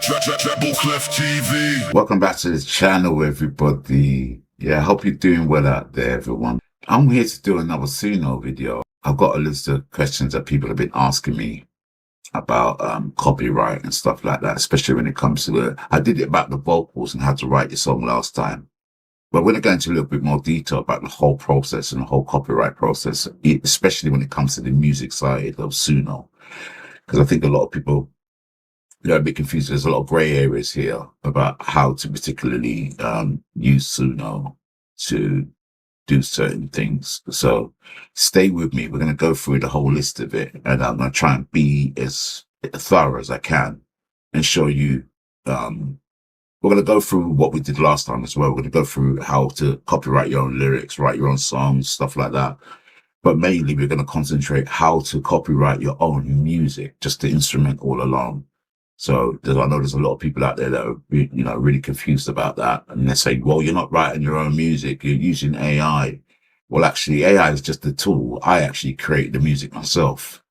Treble Clef TV. Welcome back to the channel, everybody. Yeah, I hope you're doing well out there, everyone. I'm here to do another Suno video. I've got a list of questions that people have been asking me about copyright and stuff like that, especially when it comes to I did it about the vocals and how to write your song last time. But we're going to go into a little bit more detail about the whole process and the whole copyright process, especially when it comes to the music side of Suno. Because I think a lot of people, a bit confused. There's a lot of gray areas here about how to particularly use Suno to do certain things. So stay with me. We're going to go through the whole list of it, and I'm going to try and be as thorough as I can and show you. We're going to go through what we did last time as well. We're going to go through how to copyright your own lyrics, write your own songs, stuff like that. But mainly, we're going to concentrate how to copyright your own music, just the instrument all along. So I know there's a lot of people out there that are, really confused about that. And they're saying, well, you're not writing your own music. You're using AI. Well, actually, AI is just a tool. I actually create the music myself.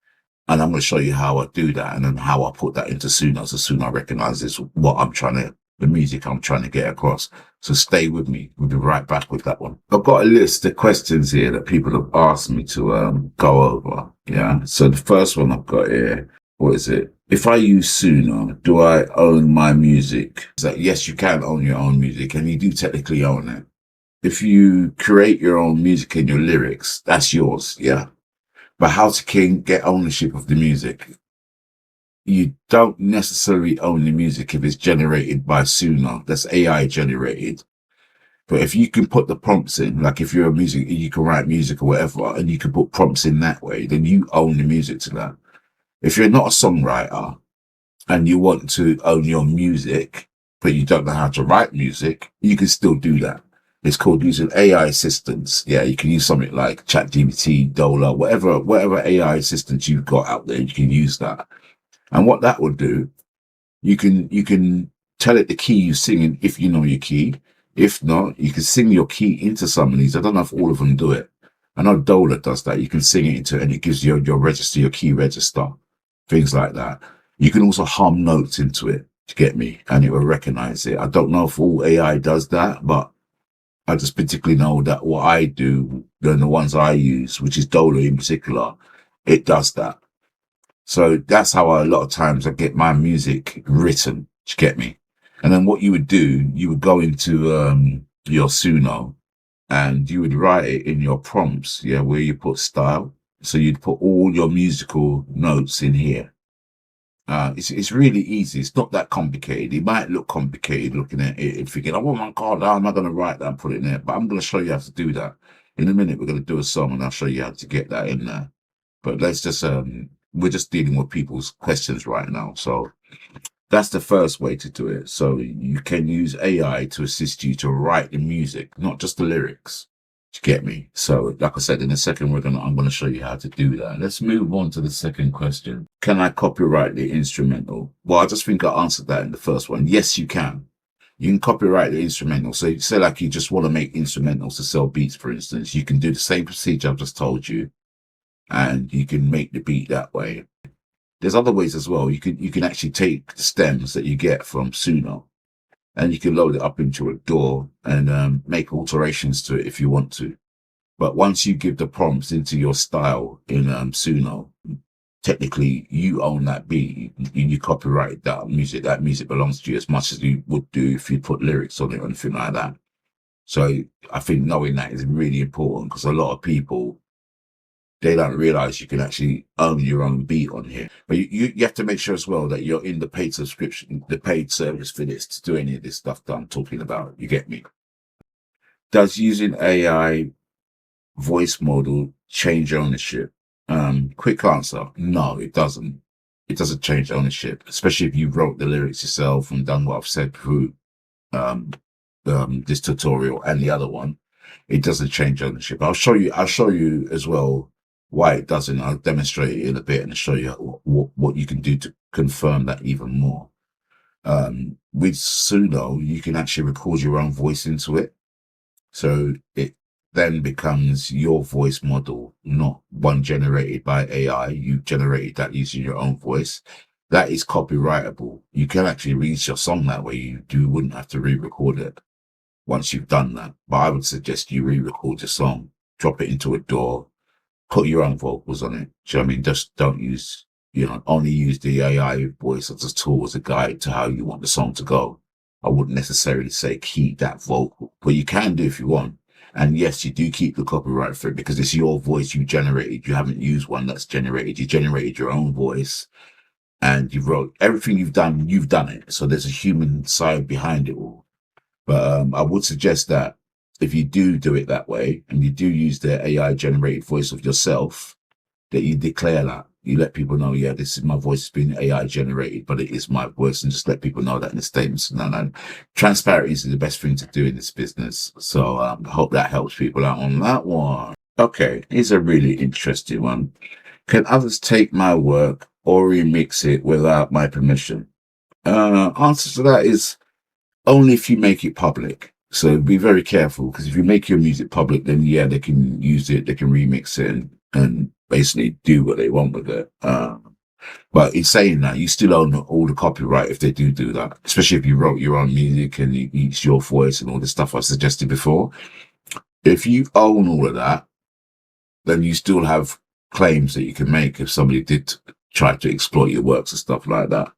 And I'm going to show you how I do that and then how I put that into Suno. So Suno recognizes the music I'm trying to get across. So stay with me. We'll be right back with that one. I've got a list of questions here that people have asked me to go over. Yeah. So the first one I've got here, what is it? If I use Suno, do I own my music? So yes, you can own your own music, and you do technically own it. If you create your own music and your lyrics, that's yours, yeah? But how to get ownership of the music? You don't necessarily own the music if it's generated by Suno. That's AI generated. But if you can put the prompts in, like if you're a music, you can write music or whatever, and you can put prompts in that way, then you own the music to that. If you're not a songwriter and you want to own your music, but you don't know how to write music, you can still do that. It's called using AI assistants. Yeah, you can use something like ChatGPT, Dola, whatever AI assistants you've got out there, you can use that. And what that will do, you can tell it the key you're singing if you know your key. If not, you can sing your key into some of these. I don't know if all of them do it. I know Dola does that. You can sing it into it and it gives you your register, your key register. Things like that. You can also hum notes into it to get me, and it will recognize it. I don't know if all AI does that, but I just particularly know that what I do, the ones I use, which is Dola in particular, it does that. So that's how a lot of times I get my music written to get me. And then what you would do, you would go into your Suno and you would write it in your prompts, yeah, where you put style. So you'd put all your musical notes in here. It's really easy. It's not that complicated. It might look complicated looking at it and thinking, oh my God, how am I going to write that and put it in there? But I'm going to show you how to do that. In a minute, we're going to do a song and I'll show you how to get that in there. But let's just, we're just dealing with people's questions right now. So that's the first way to do it. So you can use AI to assist you to write the music, not just the lyrics. To get me. So, like I said, in a second, I'm going to show you how to do that. Let's move on to the second question. Can I copyright the instrumental? Well, I just think I answered that in the first one. Yes, you can. You can copyright the instrumental. So, say like you just want to make instrumentals to sell beats, for instance, you can do the same procedure I've just told you, and you can make the beat that way. There's other ways as well. You can actually take the stems that you get from Suno, and you can load it up into a DAW and make alterations to it if you want to. But once you give the prompts into your style in Suno, technically you own that beat. You copyright that music. That music belongs to you as much as you would do if you put lyrics on it or anything like that. So I think knowing that is really important because a lot of people, they don't realize you can actually own your own beat on here. But you have to make sure as well that you're in the paid subscription, the paid service for this to do any of this stuff that I'm talking about. You get me? Does using AI voice model change ownership? Quick answer, no, it doesn't. It doesn't change ownership, especially if you wrote the lyrics yourself and done what I've said through this tutorial and the other one. It doesn't change ownership. I'll show you as well why it doesn't. I'll demonstrate it in a bit and show you what you can do to confirm that even more. With Suno, you can actually record your own voice into it. So it then becomes your voice model, not one generated by AI. You generated that using your own voice. that is copyrightable. You can actually release your song that way. You wouldn't have to re-record it once you've done that. But I would suggest you re-record your song, drop it into a DAW, put your own vocals on it. Do you know what I mean? Just don't use, only use the AI voice as a tool, as a guide to how you want the song to go. I wouldn't necessarily say keep that vocal, but you can do if you want. And yes, you do keep the copyright for it because it's your voice you generated. You haven't used one that's generated. You generated your own voice and you wrote everything you've done it. So there's a human side behind it all. But I would suggest that if you do it that way and you do use the AI generated voice of yourself, that you declare that. You let people know, yeah, this is my voice. It's been AI generated, but it is my voice, and just let people know that in the statements. No. Transparency is the best thing to do in this business. So I hope that helps people out on that one. Okay, here's a really interesting one. Can others take my work or remix it without my permission? Answer to that is only if you make it public. So be very careful, because if you make your music public, then yeah, they can use it, they can remix it and basically do what they want with it. But in saying that, you still own all the copyright if they do that, especially if you wrote your own music and it's your voice and all the stuff I suggested before. If you own all of that, then you still have claims that you can make if somebody did try to exploit your works and stuff like that.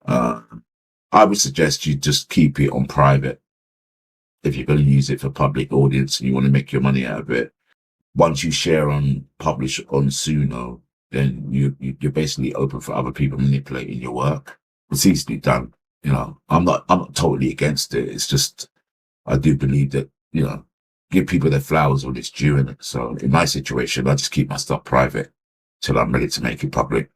I would suggest you just keep it on private. If you're going to use it for public audience and you want to make your money out of it, once you share publish on Suno, then you're basically open for other people manipulating your work. It's easily done. I'm not totally against it. It's just, I do believe that, give people their flowers when it's due in it. So in my situation, I just keep my stuff private till I'm ready to make it public.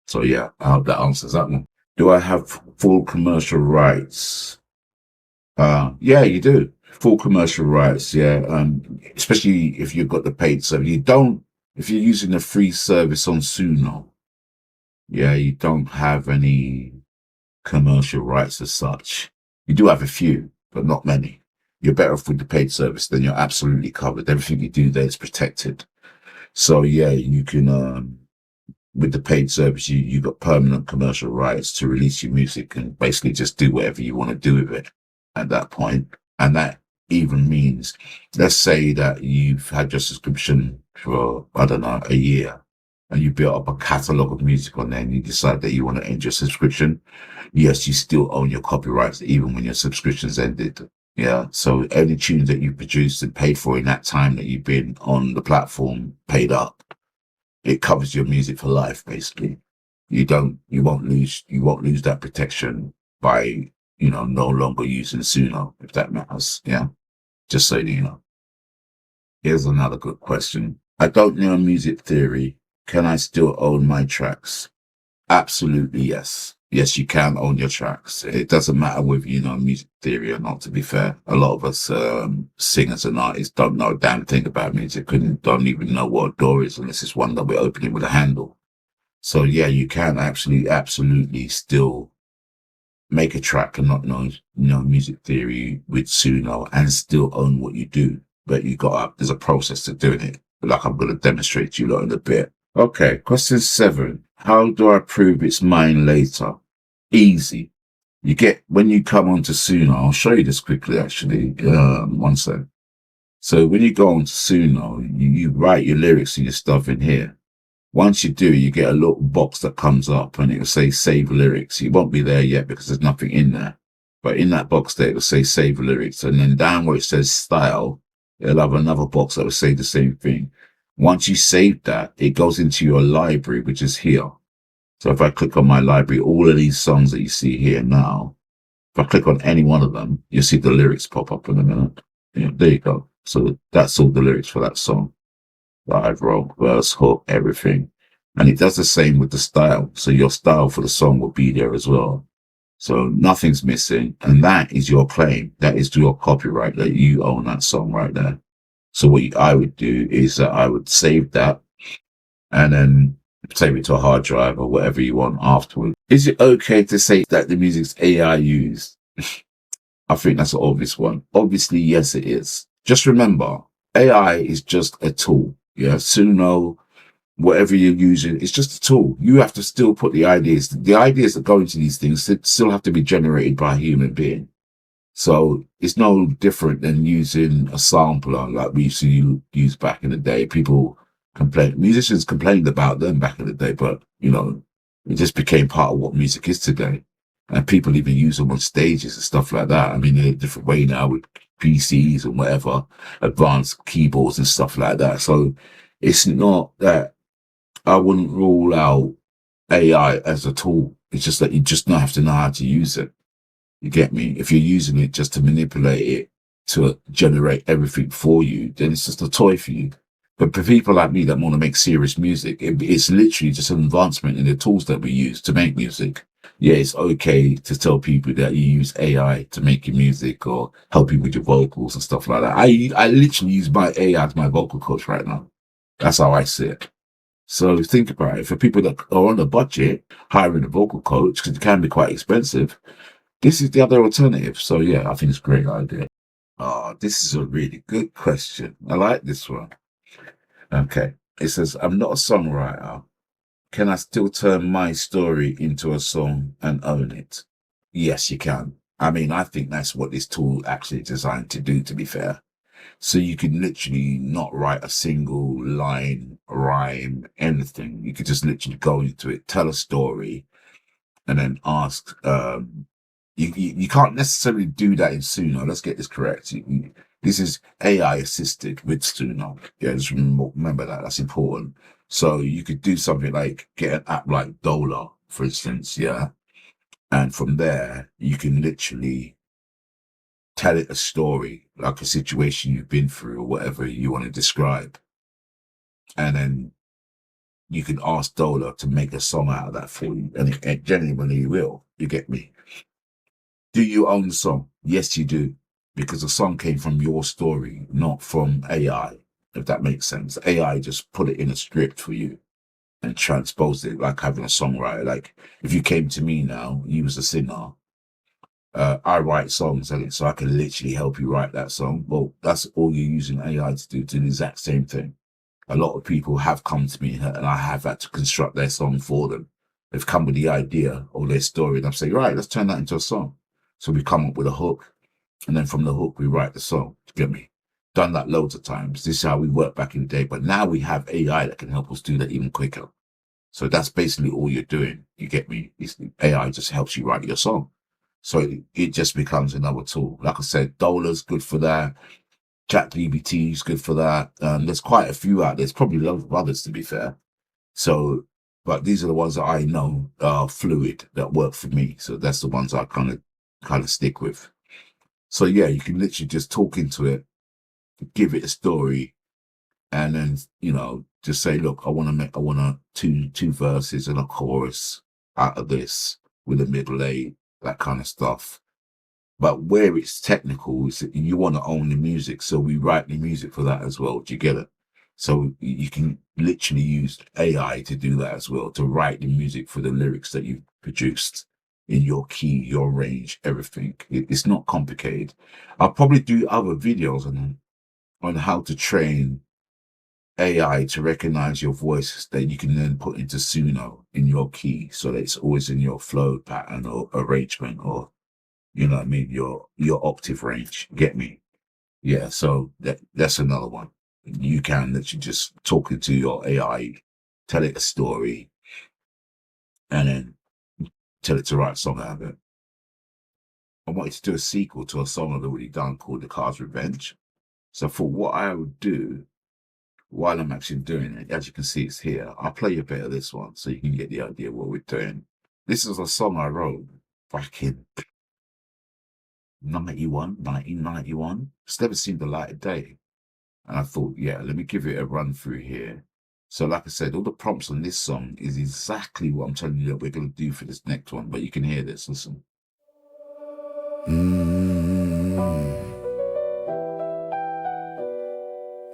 So yeah, I hope that answers that one. Do I have full commercial rights? Yeah, you do. Full commercial rights, yeah. Especially if you've got the paid service. If you're using the free service on Suno, yeah, you don't have any commercial rights as such. You do have a few, but not many. You're better off with the paid service, then you're absolutely covered. Everything you do there is protected. So yeah, you can, with the paid service, you got permanent commercial rights to release your music and basically just do whatever you want to do with it at that point. And that even means, let's say that you've had your subscription for, I don't know, a year, and you built up a catalog of music on there and you decide that you want to end your subscription. Yes, you still own your copyrights even when your subscription's ended. Yeah. So any tunes that you produced and paid for in that time that you've been on the platform paid up, it covers your music for life, basically. You won't lose that protection by, no longer using Suno, if that matters. Yeah. Just so you know. Here's another good question. I don't know music theory. Can I still own my tracks? Absolutely, yes. Yes, you can own your tracks. It doesn't matter whether you know music theory or not, to be fair. A lot of us singers and artists don't know a damn thing about music and don't even know what a door is unless it's one that we're opening with a handle. So yeah, you can absolutely still make a track and not know music theory with Suno and still own what you do. But there's a process to doing it. Like I'm going to demonstrate to you lot in a bit. Okay, question 7. How do I prove it's mine later? Easy. When you come onto Suno, I'll show you this quickly actually. One sec. So when you go onto Suno, you write your lyrics and your stuff in here. Once you do, you get a little box that comes up and it will say save lyrics. You won't be there yet because there's nothing in there. But in that box there, it will say save lyrics. And then down where it says style, it'll have another box that will say the same thing. Once you save that, it goes into your library, which is here. So if I click on my library, all of these songs that you see here now, if I click on any one of them, you'll see the lyrics pop up in a minute. Yeah, there you go. So that's all the lyrics for that song that I've wrote, verse, hook, everything. And it does the same with the style. So your style for the song will be there as well. So nothing's missing. And that is your claim. That is your copyright, that you own that song right there. So what I would do is that I would save that and then save it to a hard drive or whatever you want afterwards. Is it okay to say that the music's AI used? I think that's an obvious one. Obviously, yes, it is. Just remember, AI is just a tool. Yeah, Suno, whatever you're using, it's just a tool. You have to still put the ideas that go into these things still have to be generated by a human being. So it's no different than using a sampler like we used to use back in the day. Musicians complained about them back in the day, but it just became part of what music is today. And people even use them on stages and stuff like that. I mean, in a different way now with PCs and whatever, advanced keyboards and stuff like that. So it's not that I wouldn't rule out AI as a tool. It's just that you just have to know how to use it. You get me? If you're using it just to manipulate it to generate everything for you, then it's just a toy for you. But for people like me that want to make serious music, it's literally just an advancement in the tools that we use to make music. Yeah, it's okay to tell people that you use AI to make your music or help you with your vocals and stuff like that. I literally use my AI as my vocal coach right now. That's how I see it. So think about it. For people that are on a budget, hiring a vocal coach, because it can be quite expensive, this is the other alternative. So yeah, I think it's a great idea. Oh, this is a really good question. I like this one. Okay. It says, I'm not a songwriter. Can I still turn my story into a song and own it? Yes, you can. I mean, I think that's what this tool actually designed to do, to be fair. So you can literally not write a single line, rhyme, anything. You could just literally go into it, tell a story, and then ask. You can't necessarily do that in Suno. Let's get this correct. This is AI assisted with Suno. Yeah, just remember that. That's important. So you could do something like get an app like Dola, for instance, yeah. And from there, you can literally tell it a story, like a situation you've been through or whatever you want to describe. And then you can ask Dola to make a song out of that for you. And it genuinely will. You get me? Do you own the song? Yes, you do. Because the song came from your story, not from AI, if that makes sense. AI just put it in a script for you and transposed it like having a songwriter. Like if you came to me now, you was a singer, I write songs and so I can literally help you write that song. Well, that's all you're using AI to do the exact same thing. A lot of people have come to me and I have had to construct their song for them. They've come with the idea or their story and I'm saying, right, let's turn that into a song. So we come up with a hook and then from the hook, we write the song. You get me? Done that loads of times. This is how we work back in the day. But now we have AI that can help us do that even quicker. So that's basically all you're doing. You get me? AI just helps you write your song. So it just becomes another tool. Like I said, Dola's good for that. ChatGPT is good for that. There's quite a few out there. There's probably loads of others, to be fair. So, but these are the ones that I know are fluid, that work for me. So that's the ones I kind of stick with. So yeah, you can literally just talk into it, give it a story, and then just say, look, I want two verses and a chorus out of this with a middle eight, that kind of stuff. But where it's technical, is you want to own the music, so we write the music for that as well. Do you get it? So you can literally use AI to do that as well, to write the music for the lyrics that you've produced in your key, your range, everything. It's not complicated. I'll probably do other videos on how to train AI to recognize your voice that you can then put into Suno in your key, so that it's always in your flow pattern or arrangement, or you know what I mean, your octave range. Get me? Yeah. So that's another one. You can literally just talk into your AI, tell it a story, and then tell it to write a song out of it. I wanted to do a sequel to a song I've already done called The Card's Revenge. So for what I would do while I'm actually doing it, as you can see, it's here. I'll play you a bit of this one so you can get the idea of what we're doing. This is a song I wrote back in 1991. It's never seen the light of day. And I thought, yeah, let me give it a run through here. So like I said, all the prompts on this song is exactly what I'm telling you that we're going to do for this next one. But you can hear this, listen.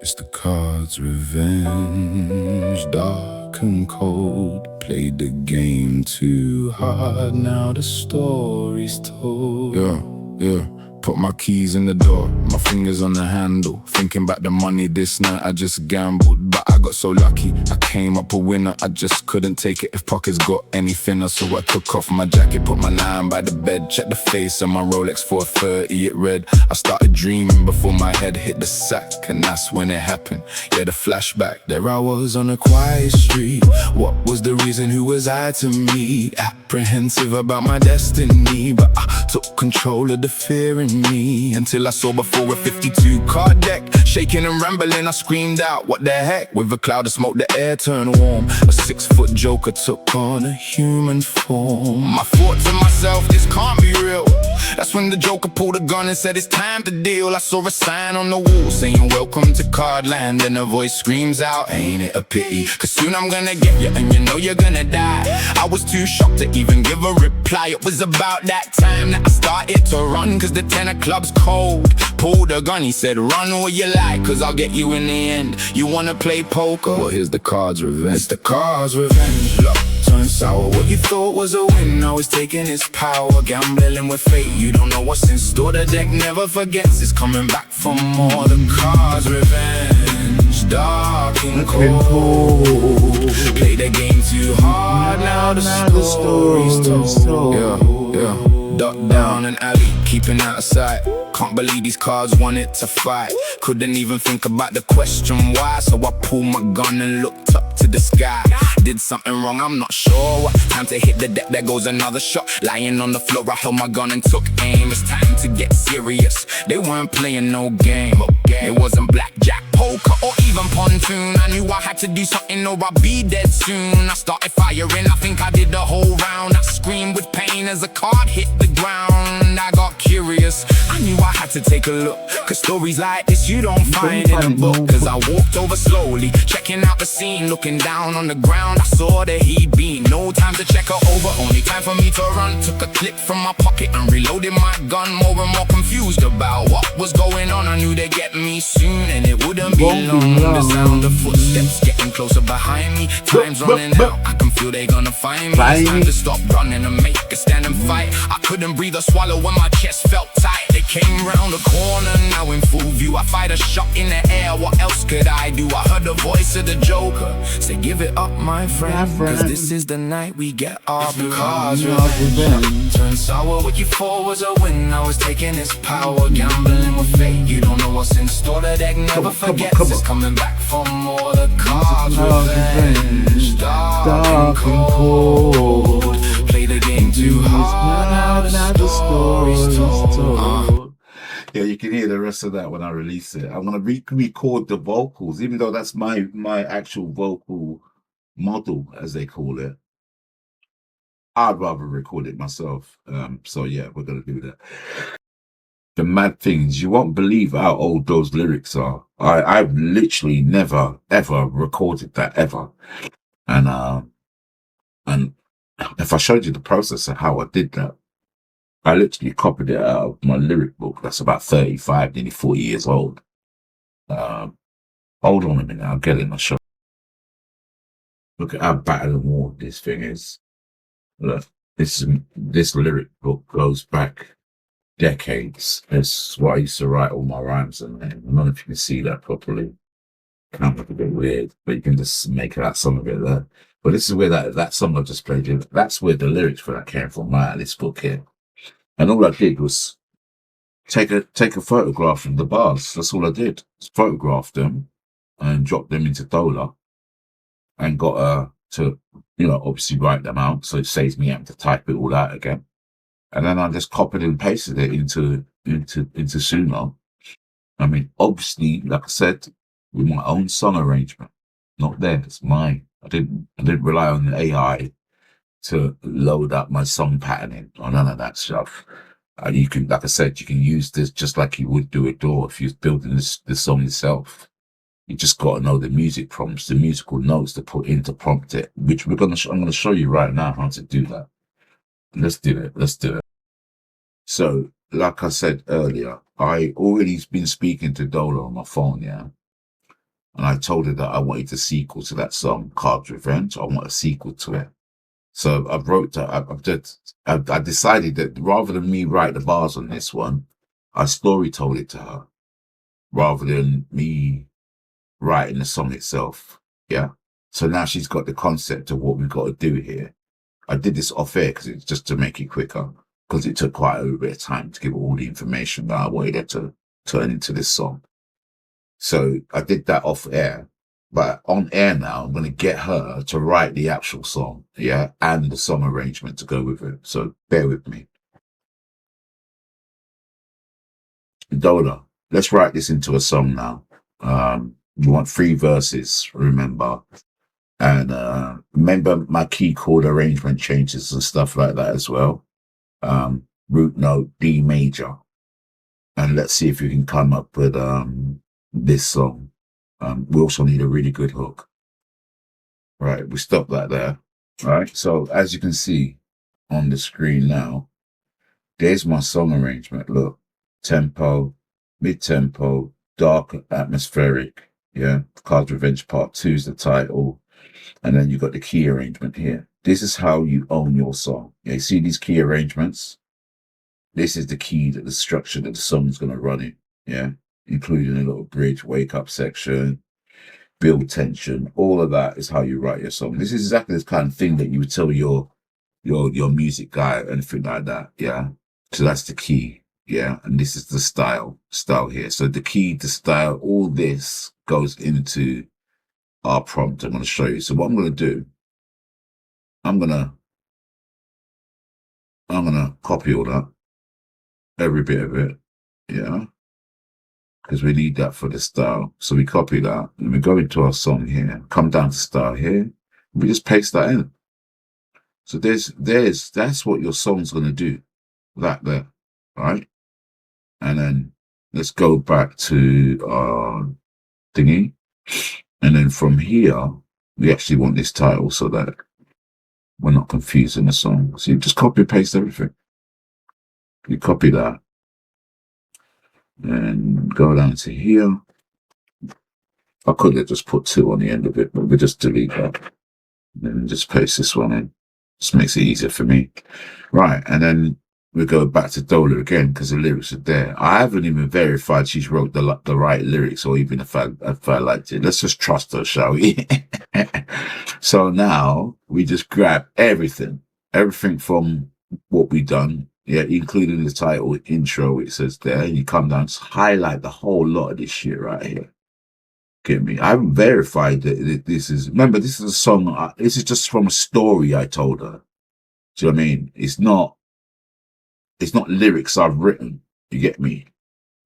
It's the card's revenge, dark and cold. Played the game too hard, now the story's told. Yeah. Put my keys in the door, my fingers on the handle. Thinking back the money this night, I just gambled. But I got so lucky, I came up a winner. I just couldn't take it if pockets got any thinner. So I took off my jacket, put my 9 by the bed. Checked the face on my Rolex 430, it read. I started dreaming before my head hit the sack, and that's when it happened. Yeah, the flashback. There I was on a quiet street. What was the reason? Who was I to me? Apprehensive about my destiny, but I took control of the fear in me. Until I saw before a 52 card deck, shaking and rambling, I screamed out, what the heck? With a cloud of smoke, the air turned warm. A 6-foot joker took on a human form. I thought to myself, this can't be real. That's when the joker pulled a gun and said it's time to deal. I saw a sign on the wall saying welcome to Cardland, and a voice screams out, ain't it a pity? Cause soon I'm gonna get you and you know you're gonna die. I was too shocked to even give a reply. It was about that time that I started to run, cause the tenor club's cold. Pulled a gun, he said run all you like, cause I'll get you in the end. You wanna play poker? Well, here's the cards revenge. It's the cards revenge. Look, turned sour. What you thought was a win, now it's taking its power. Gambling with fate, you don't know what's in store. The deck never forgets, it's coming back for more. The cards revenge, dark and cold. Play the game too hard, now the story's told. Yeah. Duck down an alley, keeping out of sight. Can't believe these cards wanted to fight. Couldn't even think about the question why. So I pulled my gun and looked up to the sky. Did something wrong, I'm not sure what. Time to hit the deck, there goes another shot. Lying on the floor, I held my gun and took aim. It's time to get serious. They weren't playing no game. It wasn't blackjack, poker, or even pontoon. I knew I had to do something or I'd be dead soon. I started firing, I think I did the whole round. I screamed with pain as a card hit the ground. I got curious, I knew I had to take a look, cause stories like this you don't find in a book. Cause I walked over slowly, checking out the scene. Looking down on the ground, I saw that he'd been. No time to check her over, only time for me to run. Took a clip from my pocket and reloaded my gun. More and more confused about what was going on. I knew they'd get me soon and it wouldn't be long. The sound of footsteps getting closer behind me. Time's running out, I can feel they gonna find me. It's time to stop running and make a stand and fight. I couldn't breathe or swallow when my chest felt tight. They came round the corner, now in full view. I fired a shot in the air, what else could I do? I heard the voice of the joker say, give it up my friend, cause this is the night we get our cards revenge. Turned sour, what you thought was a win, now it's taking its power. Gambling with fate, you don't know what's in store. The deck never forgets, it's coming back for more. The cards revenge, dark and cold. Play the game too hard, now the story's told. Yeah, you can hear the rest of that when I release it. I'm gonna record the vocals, even though that's my actual vocal model, as they call it. I'd rather record it myself. So yeah, we're gonna do that. The mad things, you won't believe how old those lyrics are. I've literally never ever recorded that ever. And if I showed you the process of how I did that, I literally copied it out of my lyric book. That's about 35, nearly 40 years old. Hold on a minute, I'll get it and I'll show you. Look at how battered and worn this thing is. Look, this lyric book goes back decades. It's what I used to write all my rhymes in. I don't know if you can see that properly. Kind of look a bit weird, but you can just make out some of it there. But this is where that song I just played in, that's where the lyrics for that came from, right? This book here. And all I did was take a photograph of the bars. That's all I did. Just photographed them and dropped them into Dola and got her to, obviously write them out. So it saves me having to type it all out again. And then I just copied and pasted it into Suno. I mean, obviously, like I said, with my own song arrangement, not theirs, mine. I didn't rely on the AI to load up my song patterning or none of that stuff. You can, like I said, you can use this just like you would do a DAW if you're building the song yourself. You just got to know the music prompts, the musical notes to put in to prompt it, which I'm going to show you right now how to do that. Let's do it. So, like I said earlier, I already been speaking to Dola on my phone, yeah? And I told her that I wanted a sequel to that song, Cards Revenge. I want a sequel to it. So I wrote that. I decided that rather than me write the bars on this one, I story told it to her rather than me writing the song itself. Yeah. So now she's got the concept of what we've got to do here. I did this off air because it's just to make it quicker, because it took quite a bit of time to give all the information that I wanted her to turn into this song. So I did that off air, but on air now, I'm going to get her to write the actual song. Yeah. And the song arrangement to go with it. So bear with me. Dola, let's write this into a song now. We want 3 verses, remember. And remember my key chord arrangement changes and stuff like that as well. Root note, D major. And let's see if we can come up with this song. We also need a really good hook. Right, we stop that there. All right, so as you can see on the screen now, there's my song arrangement. Look, tempo, mid-tempo, dark, atmospheric. Yeah, Card's Revenge Part 2 is the title. And then you got the key arrangement here. This is how you own your song. Yeah, you see these key arrangements? This is the key that the structure that the song's going to run in. Yeah, including a little bridge, wake up section, build tension. All of that is how you write your song. This is exactly the kind of thing that you would tell your music guy or anything like that. Yeah. So that's the key. Yeah. And this is the style here. So the key, the style, all this goes into our prompt. I'm going to show you. So what I'm going to do, I'm going to copy all that, every bit of it. Yeah. Because we need that for the style. So we copy that and we go into our song here, come down to style here, and we just paste that in. So that's what your song's going to do. That there, right? And then let's go back to our thingy. And then from here, we actually want this title so that we're not confusing the song. So you just copy and paste everything. You copy that. And go down to here. I could have just put 2 on the end of it, but we just delete that. And then just paste this one in. Just makes it easier for me. Right, and then we go back to Dola again because the lyrics are there. I haven't even verified she's wrote the right lyrics, or even if I liked it. Let's just trust her, shall we? So now we just grab everything from what we've done. Yeah, including the title intro, it says there, and you come down to highlight the whole lot of this shit right here. Get me? I haven't verified that this is, remember, this is a song, this is just from a story I told her. Do you know what I mean? It's not lyrics I've written, you get me?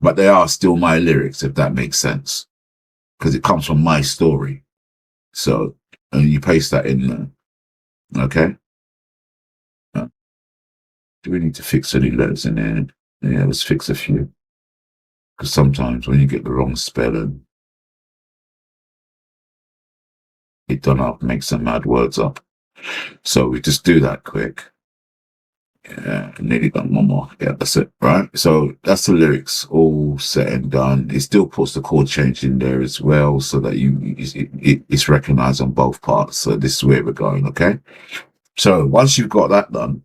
But they are still my lyrics, if that makes sense. Because it comes from my story. So, and you paste that in there. Okay? Do we need to fix any letters in there? Yeah, let's fix a few. Because sometimes when you get the wrong spelling, it done up, makes some mad words up. So we just do that quick. Yeah, nearly done one more. Yeah, that's it, right? So that's the lyrics all set and done. It still puts the chord change in there as well, so that it's recognized on both parts. So this is where we're going, okay? So once you've got that done,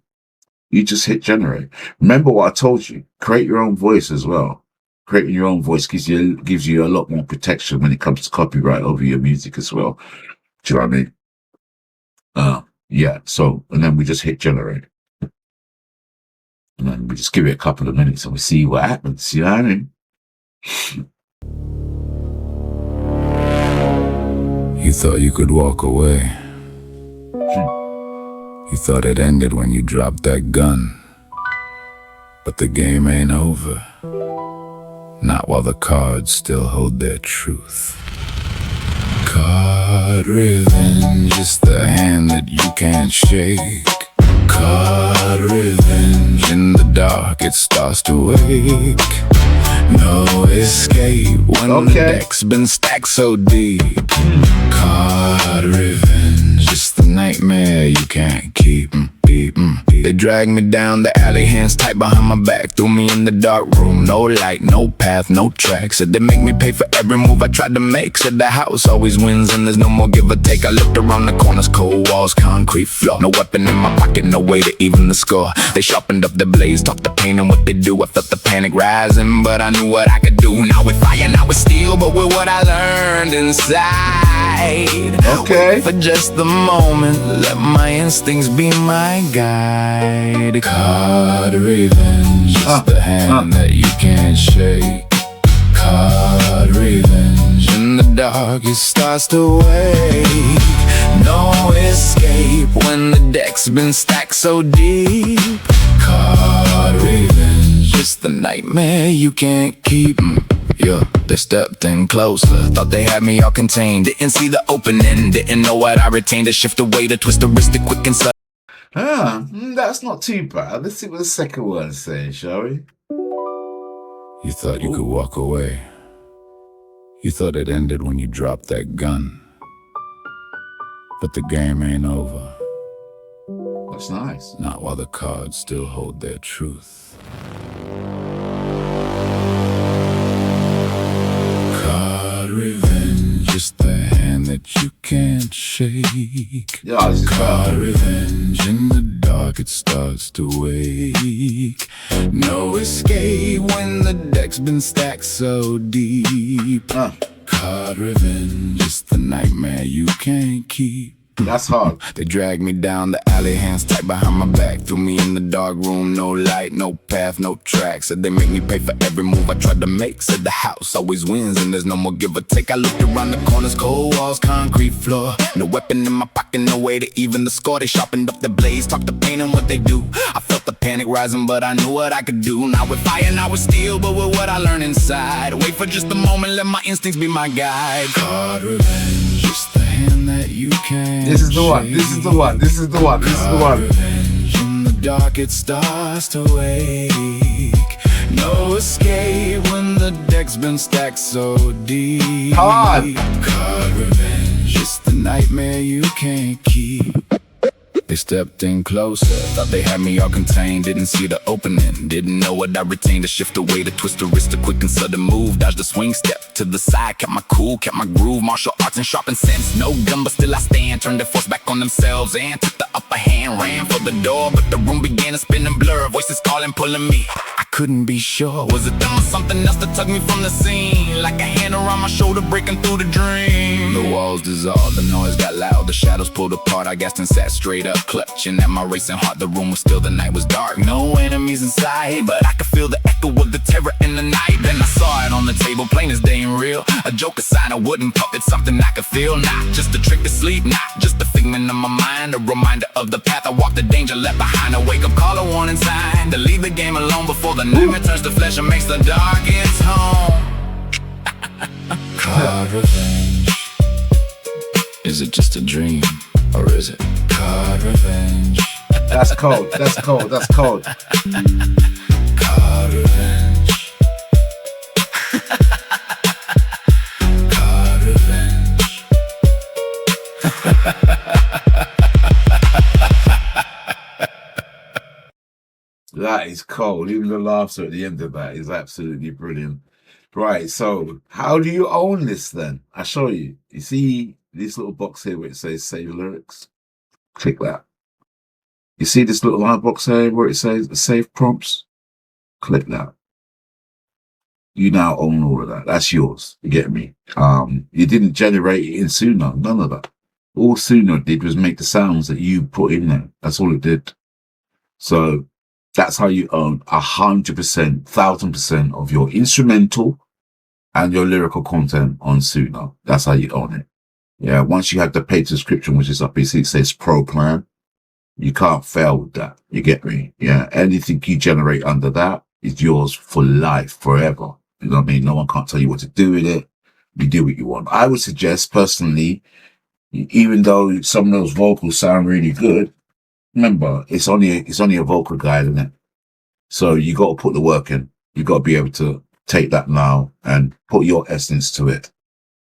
you just hit generate. Remember what I told you, create your own voice as well. Creating your own voice gives you a lot more protection when it comes to copyright over your music as well. Do you know what I mean? Yeah, so, and then we just hit generate. And then we just give it a couple of minutes and we see what happens, you know what I mean? You thought you could walk away. You thought it ended when you dropped that gun. But the game ain't over. Not while the cards still hold their truth. Card revenge is the hand that you can't shake. Card revenge, in the dark it starts to wake. No escape when the deck's been stacked so deep. Card revenge, it's the nightmare you can't keep. They dragged me down the alley, hands tight behind my back, threw me in the dark room. No light, no path, no track. Said they make me pay for every move I tried to make. Said the house always wins and there's no more give or take. I looked around the corners, cold walls, concrete floor. No weapon in my pocket, no way to even the score. They sharpened up the blades, talked the pain and what they do. I felt the panic rising, but I knew what I could do. Now with fire, now with steel, but with what I learned inside. Okay. Wait for just the moment, let my instincts be my guide. Card revenge, just the hand that you can't shake. Card revenge, in the dark it starts to wake. No escape when the deck's been stacked so deep. Card revenge, it's the nightmare you can't keep. Yeah, they stepped in closer, thought they had me all contained. Didn't see the opening, didn't know what I retained. To shift away, to twist the wrist, to quick and sudden. That's not too bad. Let's see what the second one says, shall we? You thought you could walk away. You thought it ended when you dropped that gun. But the game ain't over. That's nice. Not while the cards still hold their truth. Card revenge, just the hand that you can't shake. Yeah, this is Card revenge, in the dark it starts to wake. No escape when the deck's been stacked so deep. Card revenge, it's the nightmare you can't keep. That's hard. They dragged me down the alley, hands tight behind my back, threw me in the dark room. No light, no path, no track. Said they make me pay for every move I tried to make. Said the house always wins and there's no more give or take. I looked around the corners, cold walls, concrete floor. No weapon in my pocket, no way to even the score. They sharpened up the blades, talked the pain and what they do. I felt the panic rising, but I knew what I could do. Not with fire, not with steel, but with what I learned inside. Wait for just a moment, let my instincts be my guide. Card revenge, just the hand that you can't. This is the one, this is the one, this is the one, this is the one. Revenge, in the dark it starts to wake. No escape when the deck's been stacked so deep. Hard. Card revenge, it's the nightmare you can't keep. They stepped in closer, thought they had me all contained. Didn't see the opening, didn't know what I retained. To shift away, to twist the wrist, a quick and sudden move. Dodged the swing, step to the side, kept my cool, kept my groove. Martial arts and sharpened sense, no gun but still I stand. Turned their force back on themselves and took the upper hand. Ran for the door, but the room began to spin and blur. Voices calling, pulling me, I couldn't be sure. Was it them or something else that took me from the scene? Like a hand around my shoulder, breaking through the dream. The walls dissolved, the noise got loud, the shadows pulled apart. I gasped and sat straight up, clutching at my racing heart. The room was still, the night was dark, no enemies inside, but I could feel the echo of the terror in the night. Then I saw it on the table, plain as day and real. A joker sign, a wooden puppet, something I could feel. Not just a trick to sleep, not just a figment of my mind. A reminder of the path I walked, the danger left behind. A wake-up call, a warning sign to leave the game alone before the nightmare turns to flesh and makes the dark its home. Card revenge, is it just a dream, or is it card revenge? That's cold, that's cold, that's cold. Card revenge. Card revenge. That is cold. Even the laughter at the end of that is absolutely brilliant. Right, so how do you own this then? I'll show you. You see this little box here where it says save lyrics? Click that. You see this little line box here where it says save prompts? Click that. You now own all of that. That's yours. You get me? You didn't generate it in Suno. None of that. All Suno did was make the sounds that you put in there. That's all it did. So that's how you own 100%, 1000% of your instrumental and your lyrical content on Suno. That's how you own it. Yeah, once you have the paid subscription, which is up here, it says Pro Plan, you can't fail with that. You get me? Yeah, anything you generate under that is yours for life, forever. You know what I mean? No one can't tell you what to do with it. You do what you want. I would suggest, personally, even though some of those vocals sound really good, remember, it's only a vocal guide, isn't it? So you got to put the work in. You got to be able to take that now and put your essence to it.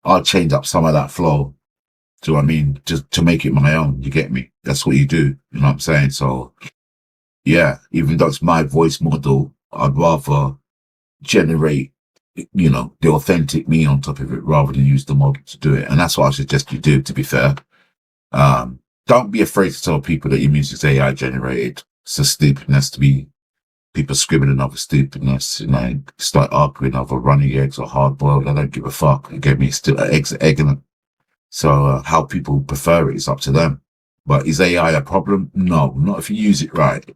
I'll change up some of that flow. Do you know what I mean? Just to make it my own. You get me? That's what you do. You know what I'm saying? So yeah, even though it's my voice model, I'd rather generate, you know, the authentic me on top of it rather than use the model to do it. And that's what I suggest you do, to be fair. Don't be afraid to tell people that your music's AI generated. It's a stupidness to be people scribbling over stupidness, you know, start arguing over running eggs or hard boiled. I don't give a fuck. It gave me still eggs, egg in it. So how people prefer it is up to them. But is AI a problem? No, not if you use it right.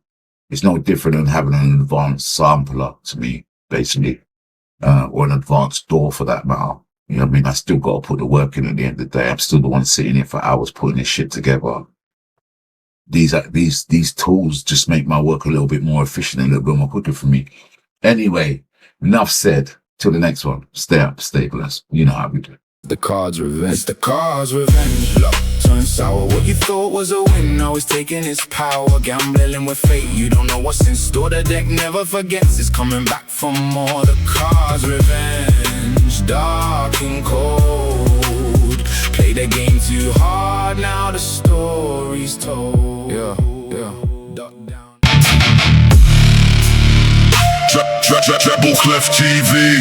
It's no different than having an advanced sampler to me, basically, or an advanced DAW for that matter. You know what I mean? I still got to put the work in at the end of the day. I'm still the one sitting here for hours putting this shit together. These tools just make my work a little bit more efficient and a little bit more quicker for me. Anyway, enough said. Till the next one. Stay up, stay blessed. You know how we do. The cards revenge. It's the cards revenge. Love turns sour. What you thought was a win now is taking its power. Gambling with fate. You don't know what's in store. The deck never forgets. It's coming back for more. The cards revenge. Dark and cold. Play the game too hard. Now the story's told. Yeah. Duck down. Treble Clef TV.